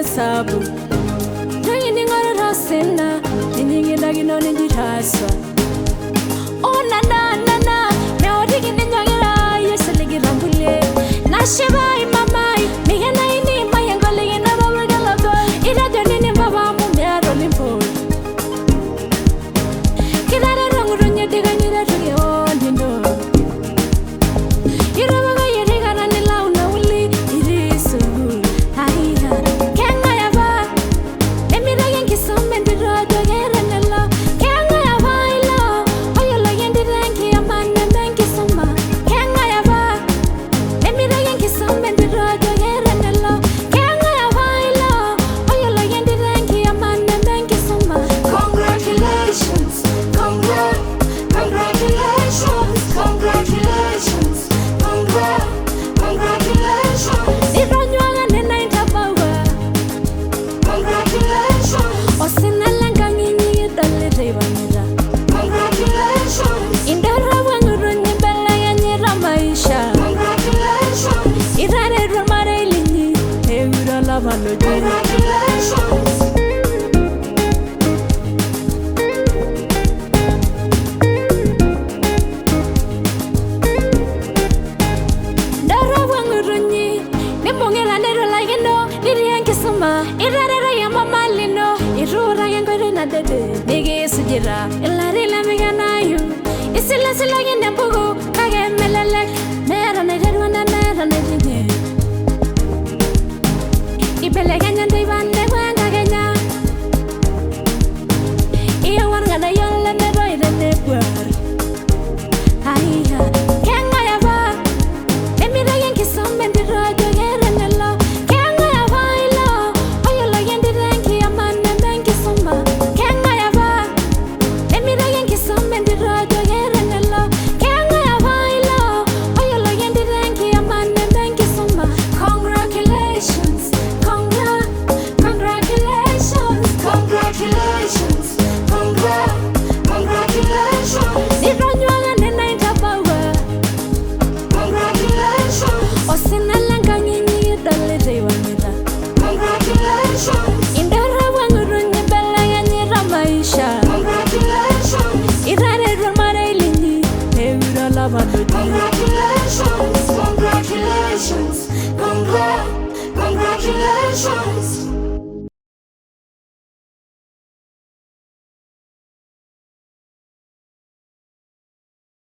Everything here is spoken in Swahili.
sabu. Nangini ngara rasena, ningi lagi no ningi raswa. Oh na na na na, me odigi ninyogira yeseligi rambule. Nashipae mamai, migena ini mayangole ina babargalago. Ira joni ni baba mu me arolimpo. Kidare rangurunya diga nyira tuge ondino. Ira baga yeri gara ni launa uli irisu. Aiya, kenga ya ba. Emira yengi somendi rojo gere nela. Kenga ya ba ilo, oyo lo yendi rengi amane mengi soma. Kenga ya ba. Emira yengi somendi rojo gere nela. Kenga ya ba ilo, oyo lo yendi rengi amane mengi soma. Congratulations, congratulations, congratulations, congratulations, Ironywaga nena intabawa. congratulations, Osinalanga nginyi dale rebanira. congratulations, Indara wanguronyi bela ya nyira maisha. congratulations, Irare romare linyi eura la baloji. congratulations. Indara wanguronyi nimongela nero la yendo niriyangi suma. Irare ya mama lino irura yangore na dede nige sujira. Ilari la miganayu isila sila yende bugu kage melele mera na derwana mera na dinye. Ibele ganya ndibande wanga ganya. Iyo warga na yolle me roide ne kwar. Aiya, kenga ya ba. Emira yengi somendi rojo gere nelo. Kenga ya ba ilo, oyo lo yendi rengi amane mengi soma. Kenga ya ba. Emira yengi somendi rojo gere nelo. Kenga ya ba ilo, oyo lo yendi rengi amane mengi soma. Congratulations, congratulations, congratulations, congratulations, Ironywaga nena intabawa. congratulations, Osinalanga nginyi dale rebanira. congratulations, Indara wanguronyi bela ya nyira maisha. congratulations, Irare romare linyi eura la baloji. congratulations, congratulations, congratulations.